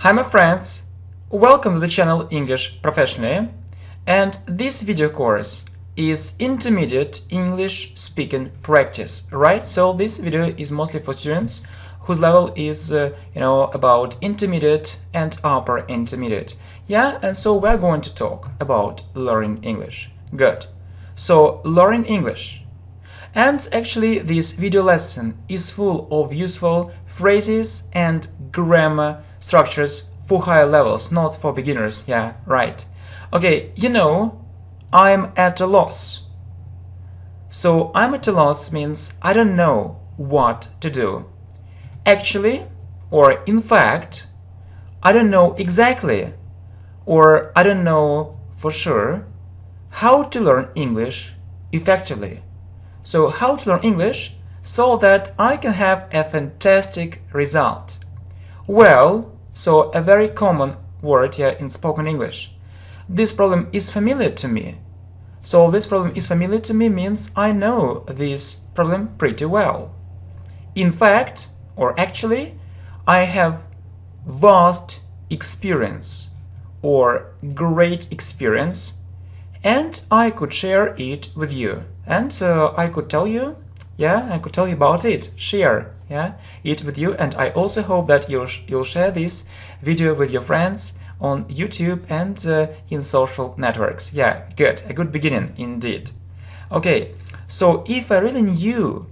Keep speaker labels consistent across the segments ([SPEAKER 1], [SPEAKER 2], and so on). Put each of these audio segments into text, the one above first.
[SPEAKER 1] Hi my friends, welcome to the channel English Professionally, and this video course is intermediate English speaking practice, right? So this video is mostly for students whose level is about intermediate and upper intermediate. Yeah, and so we're going to talk about learning English. Good. So learning English. And actually this video lesson is full of useful phrases and grammar structures for higher levels, not for beginners. Yeah, right. Okay, I'm at a loss. So I'm at a loss means I don't know what to do. Actually, or in fact, I don't know exactly, or I don't know for sure how to learn English effectively. So how to learn English so that I can have a fantastic result. Well, so a very common word here in spoken English. This problem is familiar to me. So this problem is familiar to me means I know this problem pretty well. In fact, or actually, I have vast experience or great experience, and I could share it with you. And I could tell you, I could tell you about it, share, it with you. And I also hope that you'll share this video with your friends on YouTube and in social networks. Yeah, good, a good beginning indeed. Okay, so if I really knew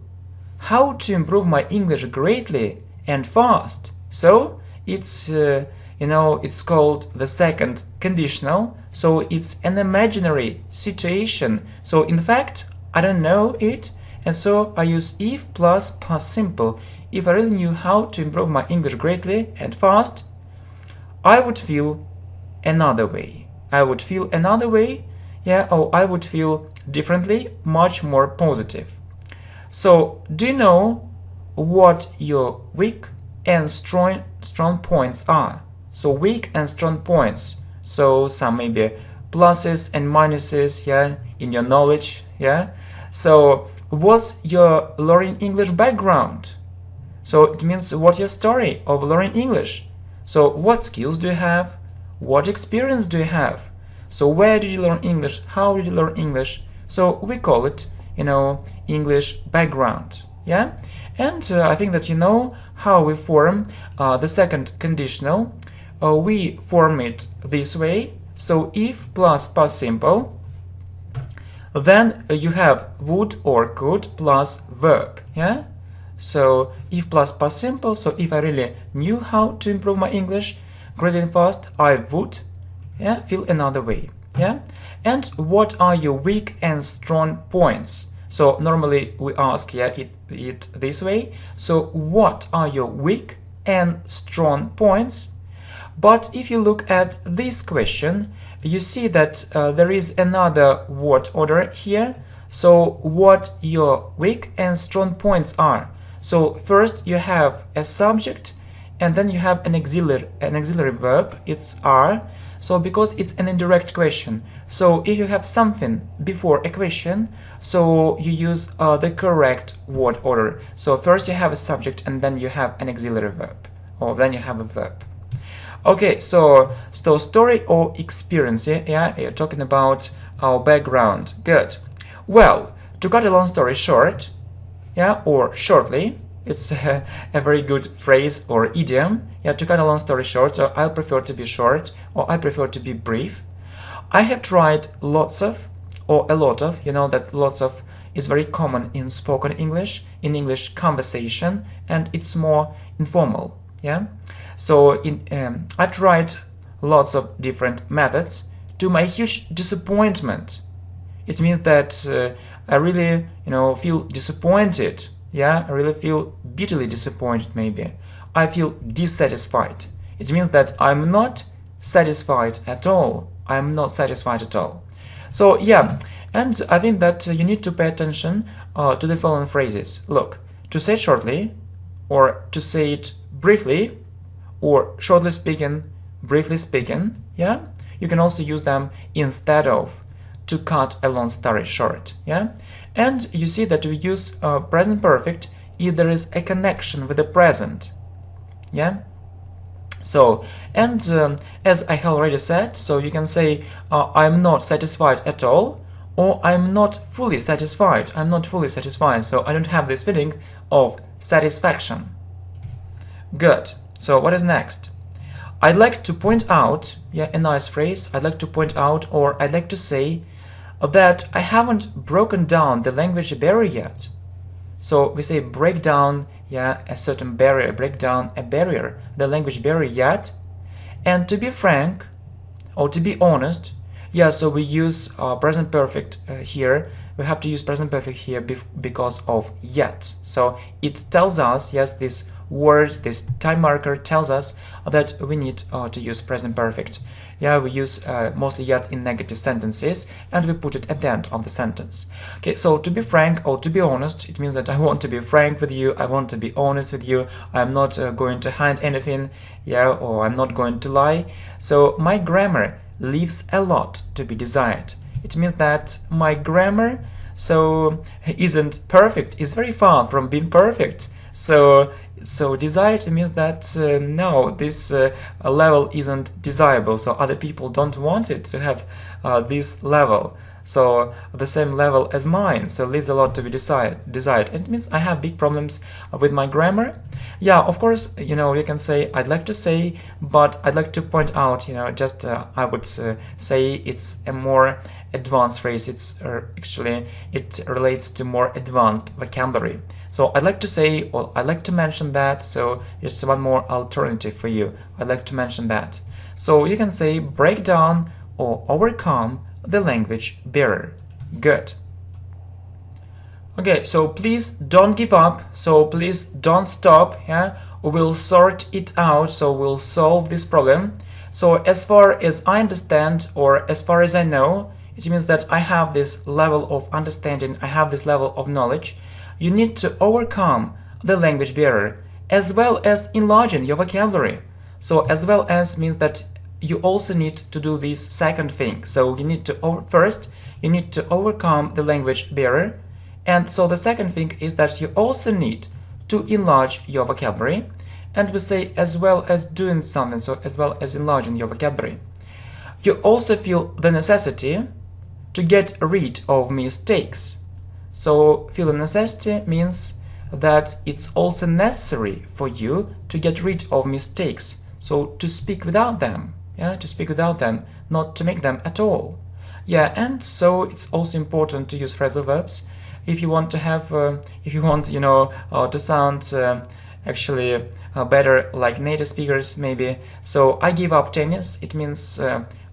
[SPEAKER 1] how to improve my English greatly and fast, so it's it's called the second conditional, so it's an imaginary situation. So in fact, I don't know it, and so I use if plus past simple. If I really knew how to improve my English greatly and fast, I would feel another way. I would feel another way, or I would feel differently, much more positive. So, do you know what your weak and strong points are? So, weak and strong points. So, some maybe pluses and minuses, in your knowledge, So, what's your learning English background? So, it means what's your story of learning English? So, what skills do you have? What experience do you have? So, where did you learn English? How did you learn English? So, we call it English background, and I think that you know how we form the second conditional. We form it this way. So if plus past simple, then you have would or could plus verb, so if plus past simple, so if I really knew how to improve my English greatly and fast, I would feel another way. And what are your weak and strong points? So normally we ask it this way. So what are your weak and strong points? But if you look at this question, you see that there is another word order here. So what your weak and strong points are? So first you have a subject, and then you have an auxiliary verb. It's are. So because it's an indirect question, so if you have something before a question, so you use the correct word order. So first you have a subject, and then you have an auxiliary verb, or then you have a verb. Okay, so story or experience, you're talking about our background. Good. Well, to cut a long story short, or shortly, it's a very good phrase or idiom. To cut a long story short, so I prefer to be short, or I prefer to be brief. I have tried lots of, or a lot of, that lots of is very common in spoken English, in English conversation, and it's more informal, So I've tried lots of different methods. To my huge disappointment, it means that I really, feel disappointed. I really feel bitterly disappointed maybe. I feel dissatisfied. It means that I'm not satisfied at all. I'm not satisfied at all. So and I think that you need to pay attention to the following phrases. Look, to say it shortly, or to say it briefly, or shortly speaking, briefly speaking, you can also use them instead of, to cut a long story short, and you see that we use present perfect if there is a connection with the present, So, and as I have already said, so you can say I'm not satisfied at all, or I'm not fully satisfied. I'm not fully satisfied, so I don't have this feeling of satisfaction. Good. So what is next? I'd like to point out, yeah, a nice phrase. I'd like to point out, or I'd like to say that I haven't broken down the language barrier yet. So we say break down, yeah, a certain barrier, break down a barrier, the language barrier yet. And to be frank, or to be honest, yeah, so we use present perfect here. We have to use present perfect here because of yet. So it tells us, yes, this word, this time marker tells us that we need to use present perfect. Yeah, we use mostly yet in negative sentences, and we put it at the end of the sentence. Okay, so to be frank or to be honest, it means that I want to be frank with you, I want to be honest with you, I'm not going to hide anything, yeah, or I'm not going to lie. So my grammar leaves a lot to be desired. It means that my grammar isn't perfect, is very far from being perfect. So desired means that no, this level isn't desirable, so other people don't want it to have this level, so the same level as mine, so leaves a lot to be desired. It means I have big problems with my grammar. Yeah, of course, you know, you can say I'd like to say, but I'd like to point out, you know, just I would say it's a more advanced phrase. It's actually it relates to more advanced vocabulary. So I'd like to say, or I'd like to mention that, so just one more alternative for you. I'd like to mention that. So you can say break down or overcome the language barrier. Good. Okay, so please don't give up, so please don't stop, yeah? We'll sort it out, so we'll solve this problem. So as far as I understand, or as far as I know, it means that I have this level of understanding, I have this level of knowledge. You need to overcome the language barrier as well as enlarging your vocabulary. So as well as means that you also need to do this second thing. So you need to first you need to overcome the language barrier, and so the second thing is that you also need to enlarge your vocabulary, and we say as well as doing something, so as well as enlarging your vocabulary. You also feel the necessity to get rid of mistakes. So feel the necessity means that it's also necessary for you to get rid of mistakes, so to speak without them, yeah, to speak without them, not to make them at all. Yeah, and so it's also important to use phrasal verbs if you want to have, if you want, you know, to sound actually better like native speakers maybe. So I give up tennis, it means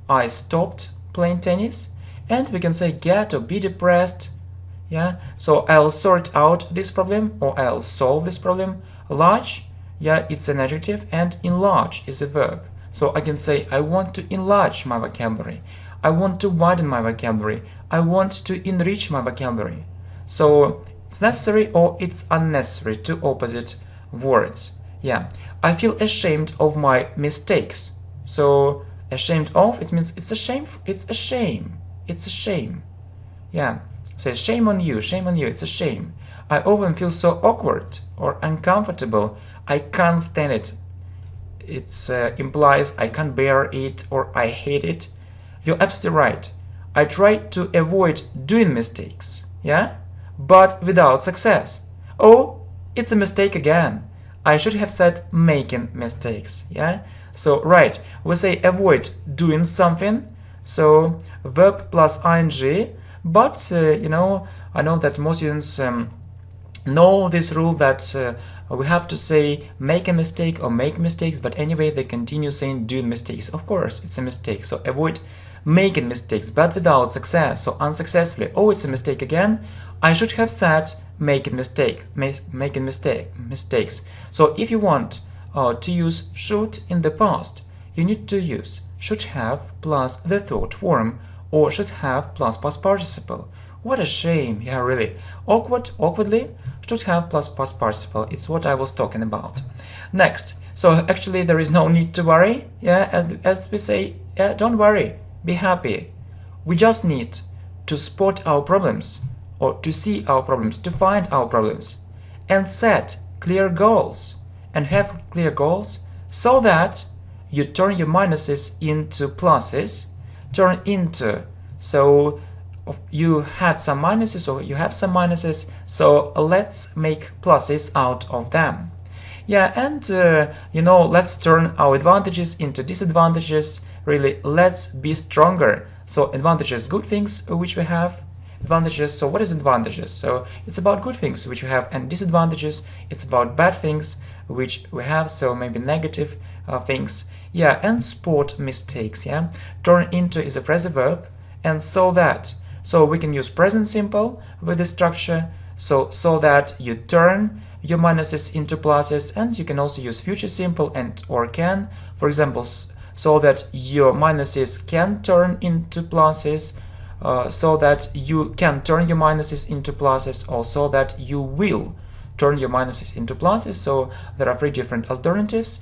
[SPEAKER 1] I stopped playing tennis, and we can say get or be depressed. Yeah, so I'll sort out this problem, or I'll solve this problem. Large, yeah, it's an adjective, and enlarge is a verb. So I can say I want to enlarge my vocabulary, I want to widen my vocabulary, I want to enrich my vocabulary. So it's necessary or it's unnecessary, two opposite words. Yeah, I feel ashamed of my mistakes. So ashamed of, it means it's a shame, it's a shame, it's a shame. Yeah. Say shame on you, it's a shame. I often feel so awkward or uncomfortable, I can't stand it. It implies I can't bear it or I hate it. You're absolutely right. I try to avoid doing mistakes, yeah, but without success. Oh, it's a mistake again. I should have said making mistakes, yeah. So right, we say avoid doing something, so verb plus ing. But, you know, I know that most students know this rule that we have to say make a mistake or make mistakes, but anyway they continue saying doing mistakes. Of course, it's a mistake, so avoid making mistakes, but without success, so unsuccessfully. Oh, it's a mistake again. I should have said making mistakes. So if you want to use should in the past, you need to use should have plus the third form, or should have plus past participle. What a shame, yeah, really. Awkwardly, should have plus past participle. It's what I was talking about. Next, so actually there is no need to worry, yeah, as we say, yeah, don't worry, be happy. We just need to spot our problems, or to see our problems, to find our problems, and set clear goals, and have clear goals so that you turn your minuses into pluses. Turn into, so you had some minuses, or you have some minuses, so let's make pluses out of them. Yeah, and let's turn our advantages into disadvantages. Really, let's be stronger. So advantages, good things which we have. Advantages, so what is advantages? So it's about good things which we have, and disadvantages, it's about bad things which we have, so maybe negative things. Yeah, and spot mistakes. Yeah, turn into is a phrasal verb, and so that. So we can use present simple with the structure. So that you turn your minuses into pluses, and you can also use future simple and or can. For example, so that your minuses can turn into pluses, so that you can turn your minuses into pluses, or so that you will turn your minuses into pluses. So there are three different alternatives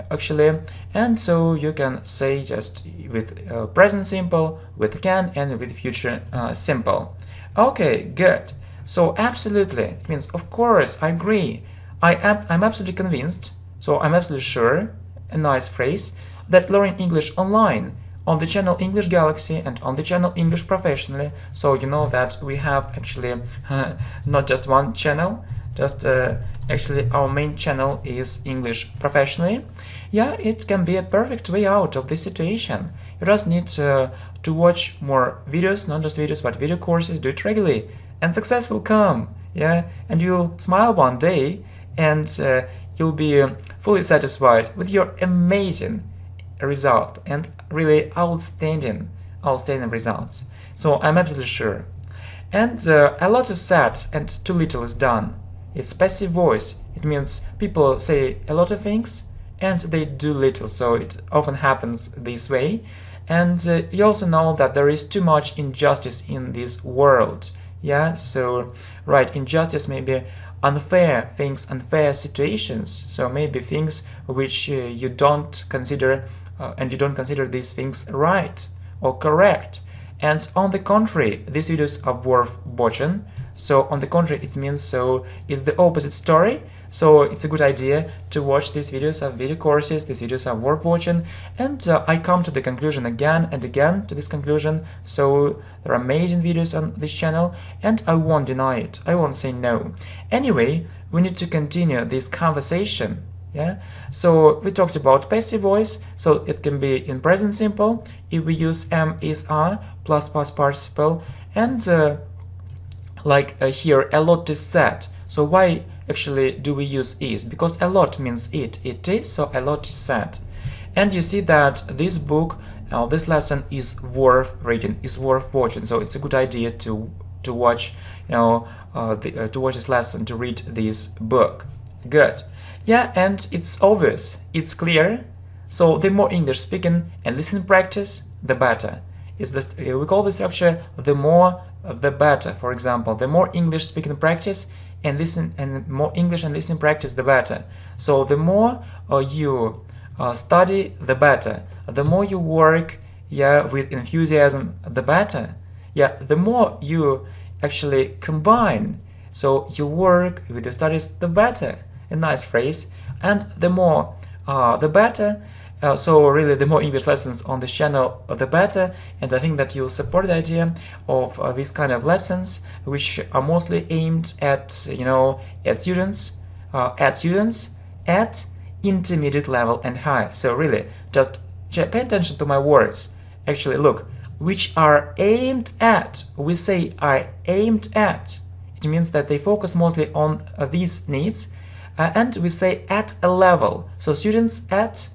[SPEAKER 1] actually, and so you can say just with present simple, with can, and with future simple. Okay, good. So absolutely, it means of course, I agree, I'm absolutely convinced, so I'm absolutely sure, a nice phrase, that learning English online on the channel English Galaxy and on the channel English Professionally, so you know that we have actually not just one channel, just actually our main channel is English Professionally. Yeah, it can be a perfect way out of this situation. You just need to watch more videos, not just videos, but video courses, do it regularly, and success will come. Yeah, and you'll smile one day, and you'll be fully satisfied with your amazing result and really outstanding results. So I'm absolutely sure. And a lot is said and too little is done. It's passive voice. It means people say a lot of things and they do little, so it often happens this way. And you also know that there is too much injustice in this world. Yeah, so right, injustice may be unfair things, unfair situations, so maybe things which you don't consider and you don't consider these things right or correct. And on the contrary, these videos are worth watching. So on the contrary, it means so it's the opposite story. So it's a good idea to watch these videos of video courses. These videos are worth watching. And I come to the conclusion again and again to this conclusion. So there are amazing videos on this channel and I won't deny it. I won't say no. Anyway, we need to continue this conversation. Yeah, so we talked about passive voice, so it can be in present simple if we use am, is, are plus past participle, and here a lot is said. So why actually do we use is? Because a lot means it is, so a lot is said. And you see that this book, this lesson is worth reading, is worth watching. So it's a good idea to watch, to watch this lesson, to read this book. Good. Yeah, and it's obvious, it's clear. So the more English speaking and listening practice, the better. We call the structure the more the better. For example, the more English speaking practice and more English and listening practice, the better. So the more you study, the better. The more you work, yeah, with enthusiasm, the better. Yeah, the more you actually combine, so you work with the studies, the better. A nice phrase. And the more the better. So really, the more English lessons on this channel, the better. And I think that you'll support the idea of these kind of lessons, which are mostly aimed at students at intermediate level and high. So really, just pay attention to my words. Actually, look, which are aimed at. We say are aimed at. It means that they focus mostly on these needs. And we say at a level, so students at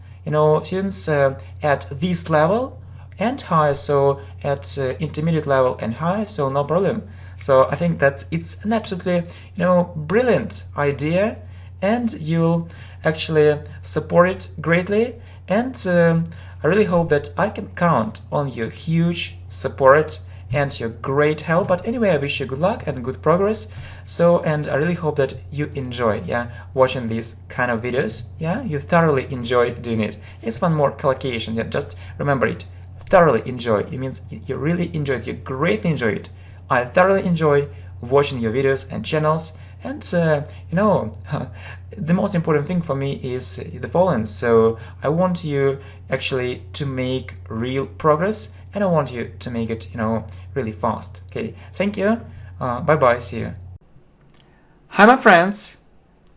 [SPEAKER 1] this level and high, so at intermediate level and high, so no problem. So I think that it's an absolutely brilliant idea, and you'll actually support it greatly. And I really hope that I can count on your huge support and your great help. But anyway, I wish you good luck and good progress. So, and I really hope that you enjoy, watching these kind of videos. Yeah, you thoroughly enjoy doing it. It's one more collocation. Yeah, just remember it. Thoroughly enjoy. It means you really enjoy it. You greatly enjoy it. I thoroughly enjoy watching your videos and channels. And you know, the most important thing for me is the following. So I want you actually to make real progress, and I want you to make it, you know, really fast. Okay, thank you. Bye bye. See you. Hi, my friends.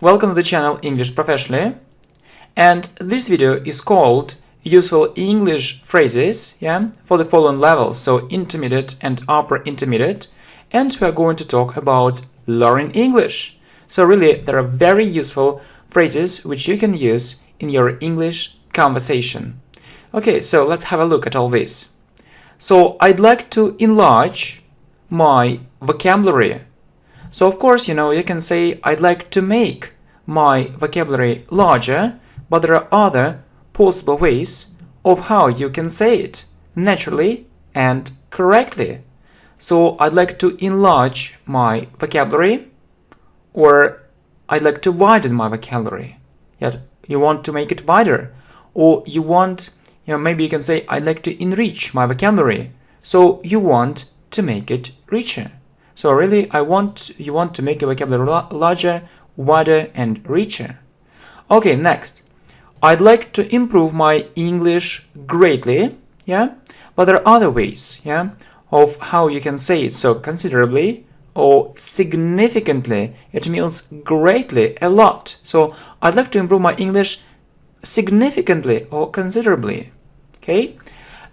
[SPEAKER 1] Welcome to the channel English Professionally. And this video is called Useful English Phrases, yeah, for the following levels, so intermediate and upper intermediate. And we are going to talk about learning English. So really, there are very useful phrases which you can use in your English conversation. Okay, so let's have a look at all this. So I'd like to enlarge my vocabulary. So of course, you know, you can say I'd like to make my vocabulary larger, but there are other possible ways of how you can say it naturally and correctly. So I'd like to enlarge my vocabulary, or I'd like to widen my vocabulary. Yeah, you want to make it wider, or you want, you know, maybe you can say I'd like to enrich my vocabulary. So you want to make it richer. So really, you want to make your vocabulary larger, wider, and richer. Okay, next. I'd like to improve my English greatly, yeah? But there are other ways, yeah, of how you can say it. So considerably or significantly, it means greatly, a lot. So I'd like to improve my English significantly or considerably, okay?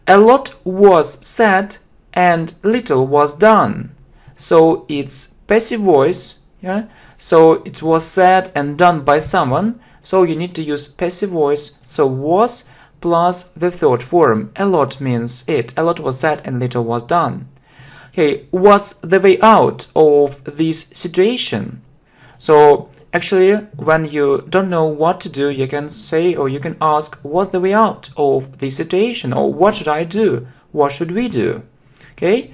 [SPEAKER 1] A lot was said and little was done. So it's passive voice, yeah? So it was said and done by someone. So you need to use passive voice. So was plus the third form. A lot means it. A lot was said and little was done. Okay, what's the way out of this situation? So actually, when you don't know what to do, you can say, or you can ask, what's the way out of this situation? Or what should I do? What should we do? Okay,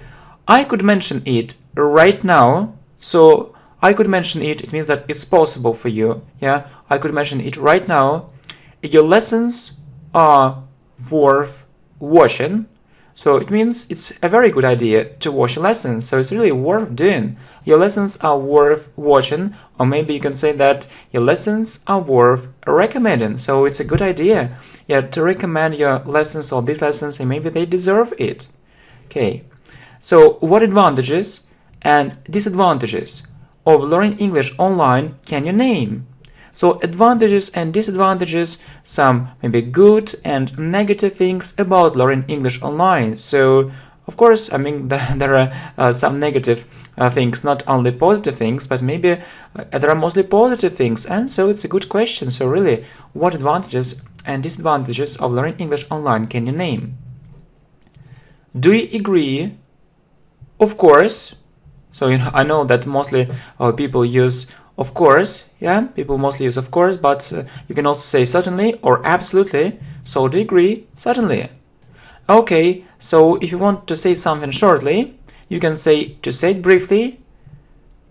[SPEAKER 1] I could mention it right now. So I could mention it. It means that it's possible for you. Yeah, I could mention it right now. Your lessons are worth watching. So it means it's a very good idea to watch lessons. So it's really worth doing. Your lessons are worth watching, or maybe you can say that your lessons are worth recommending. So it's a good idea, yeah, to recommend your lessons or these lessons, and maybe they deserve it. Okay. So what advantages and disadvantages of learning English online can you name? So advantages and disadvantages, some maybe good and negative things about learning English online. So of course, I mean, there are some negative things, not only positive things, but maybe there are mostly positive things. And so it's a good question. So really, what advantages and disadvantages of learning English online can you name? Do you agree? Of course. So you know, I know that mostly people use of course, yeah, people mostly use of course, but you can also say certainly or absolutely. So do you agree? Certainly. Okay, so if you want to say something shortly, you can say to say it briefly,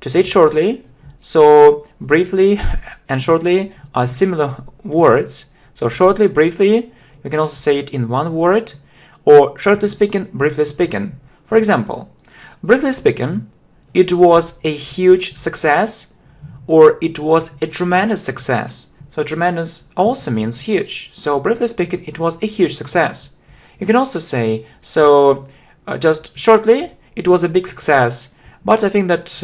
[SPEAKER 1] to say it shortly. So briefly and shortly are similar words. So shortly, briefly, you can also say it in one word, or shortly speaking, briefly speaking. For example, briefly speaking, it was a huge success, or it was a tremendous success. So tremendous also means huge. So briefly speaking, it was a huge success. You can also say, so just shortly, it was a big success. But I think that,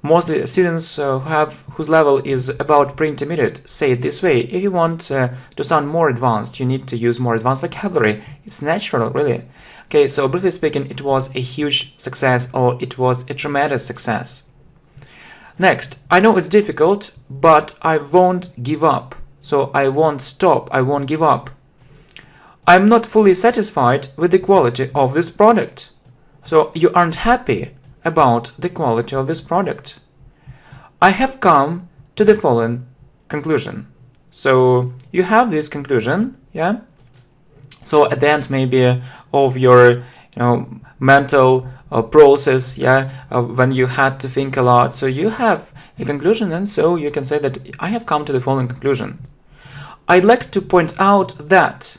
[SPEAKER 1] mostly students whose level is about pre-intermediate say it this way. If you want to sound more advanced, you need to use more advanced vocabulary. It's natural, really. Okay, so briefly speaking, it was a huge success, or it was a tremendous success. Next, I know it's difficult, but I won't give up. So I won't stop, I won't give up. I'm not fully satisfied with the quality of this product. So you aren't happy about the quality of this product. I have come to the following conclusion. So you have this conclusion, yeah? So at the end maybe of your mental process, yeah, when you had to think a lot, so you have a conclusion, and so you can say that I have come to the following conclusion. I'd like to point out that,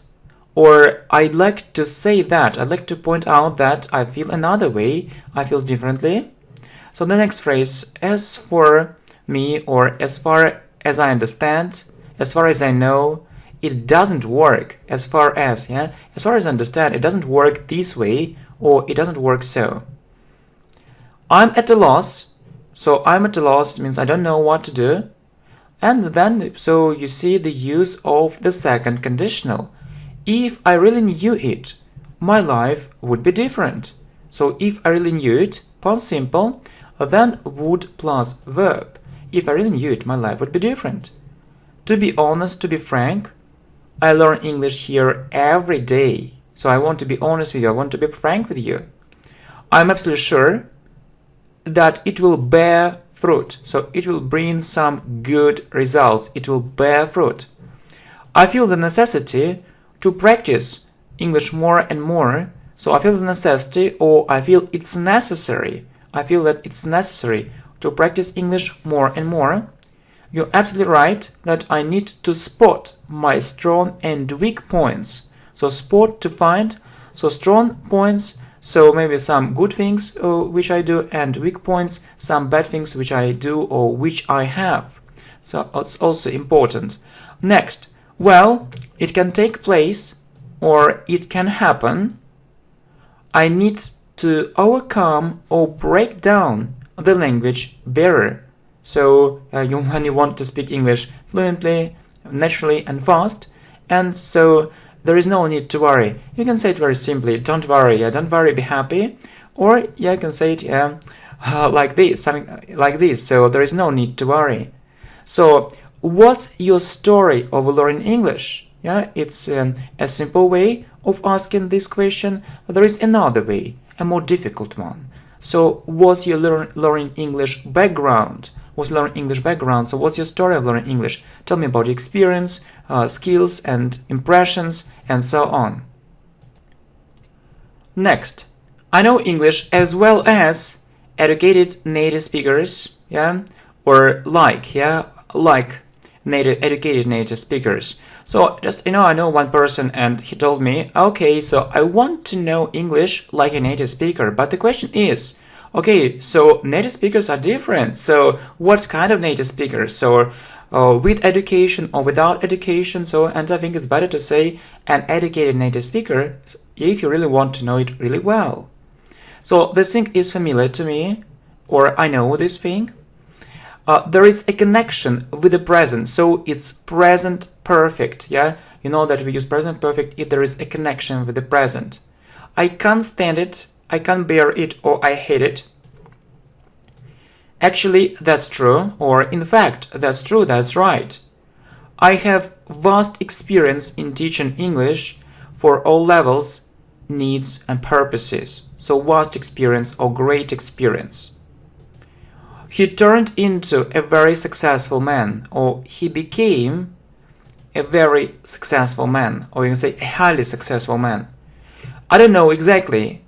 [SPEAKER 1] or I'd like to say that, I'd like to point out that I feel another way, I feel differently. So the next phrase, as for me, or as far as I understand, as far as I know, it doesn't work. As far as, yeah, as far as I understand, it doesn't work this way, or it doesn't work so. I'm at a loss. So I'm at a loss means I don't know what to do. And then, so you see the use of the second conditional. If I really knew it, my life would be different. So if I really knew it, past simple, then would plus verb. If I really knew it, my life would be different. To be honest, to be frank, I learn English here every day. So I want to be honest with you, I want to be frank with you. I'm absolutely sure that it will bear fruit. So it will bring some good results. It will bear fruit. I feel the necessity to practice English more and more. So I feel the necessity, or I feel it's necessary. I feel that it's necessary to practice English more and more. You're absolutely right that I need to spot my strong and weak points. So spot, to find. So strong points, so maybe some good things which I do, and weak points, some bad things which I do or which I have. So it's also important. Next, well, it can take place or it can happen. I need to overcome or break down the language barrier. So when you want to speak English fluently, naturally and fast, and so there is no need to worry. You can say it very simply, don't worry, don't worry, be happy. Or you can say it like this, something like this, so there is no need to worry. So what's your story of learning English? Yeah, it's a simple way of asking this question, but there is another way, a more difficult one. So what's your learning English background? What's learning English background? So what's your story of learning English? Tell me about your experience, skills and impressions, and so on. Next, I know English as well as educated native speakers, yeah, or like educated native speakers. So just, I know one person and he told me, okay, so I want to know English like a native speaker, but the question is, okay, so native speakers are different. So what kind of native speakers? So with education or without education? So, and I think it's better to say an educated native speaker if you really want to know it really well. So this thing is familiar to me, or I know this thing. There is a connection with the present, so it's present perfect. Yeah, you know that we use present perfect if there is a connection with the present. I can't stand it, I can't bear it, or I hate it. Actually, that's true, or in fact, that's true, that's right. I have vast experience in teaching English for all levels, needs and purposes. So vast experience or great experience. He turned into a very successful man, or he became a very successful man, or you can say a highly successful man. I don't know exactly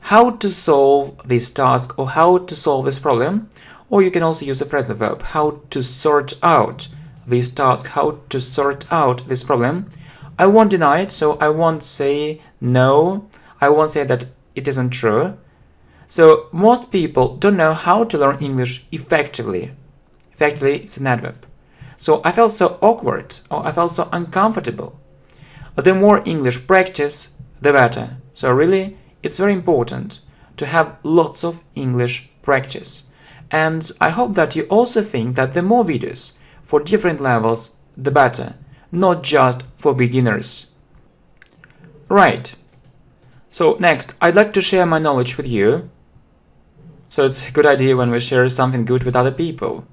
[SPEAKER 1] how to solve this task or how to solve this problem, or you can also use the phrasal verb, how to sort out this task, how to sort out this problem. I won't deny it, so I won't say no, I won't say that it isn't true. So most people don't know how to learn English effectively. Effectively, it's an adverb. So I felt so awkward, or I felt so uncomfortable. The more English practice, the better. So really, it's very important to have lots of English practice. And I hope that you also think that the more videos for different levels, the better, not just for beginners. Right. So next, I'd like to share my knowledge with you. So it's a good idea when we share something good with other people.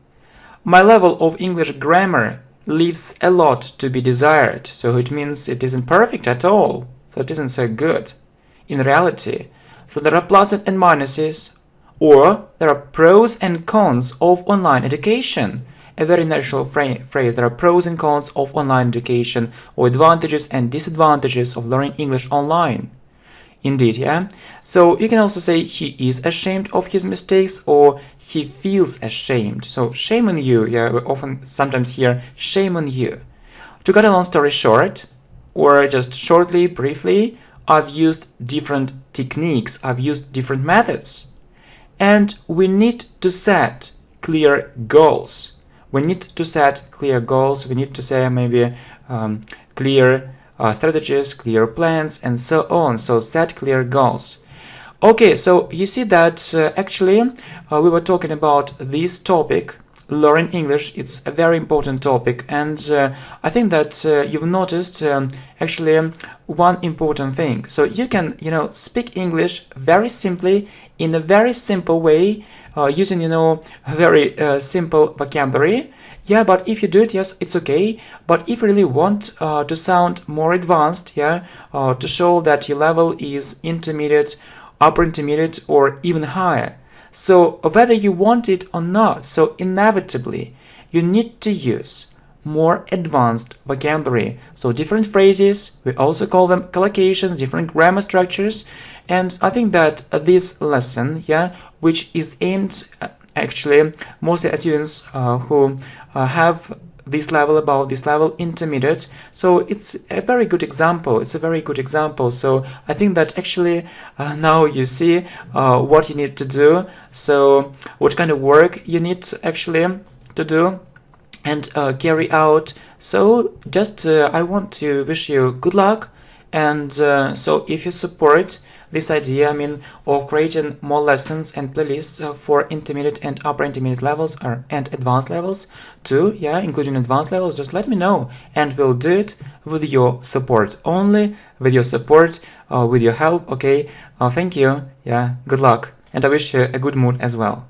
[SPEAKER 1] My level of English grammar leaves a lot to be desired, so it means it isn't perfect at all, so it isn't so good in reality. So there are pluses and minuses, or there are pros and cons of online education. A very natural phrase, there are pros and cons of online education, or advantages and disadvantages of learning English online. Indeed, yeah. So you can also say he is ashamed of his mistakes, or he feels ashamed. So shame on you, yeah, we often sometimes hear shame on you. To cut a long story short, or just shortly, briefly, I've used different techniques, I've used different methods. and we need to set clear goals. We need to set clear goals. We need to say maybe clear strategies, clear plans, and so on. So set clear goals. Okay, so you see that actually we were talking about this topic, learning English. It's a very important topic, and I think that you've noticed actually one important thing. So you can, speak English very simply in a very simple way, using, a very simple vocabulary. Yeah, but if you do it, yes, it's okay. But if you really want to sound more advanced, yeah, to show that your level is intermediate, upper intermediate, or even higher, so whether you want it or not, so inevitably you need to use more advanced vocabulary. So different phrases, we also call them collocations, different grammar structures. And I think that this lesson, yeah, which is aimed actually mostly at students who have this level, about this level, intermediate, so it's a very good example. It's a very good example. So I think that actually now you see what you need to do, so what kind of work you need actually to do and carry out. So just I want to wish you good luck, and so if you support this idea, of creating more lessons and playlists for intermediate and upper intermediate levels and advanced levels too, yeah, including advanced levels, just let me know, and we'll do it with your support, only with your support, with your help. Okay, thank you, yeah, good luck, and I wish you a good mood as well.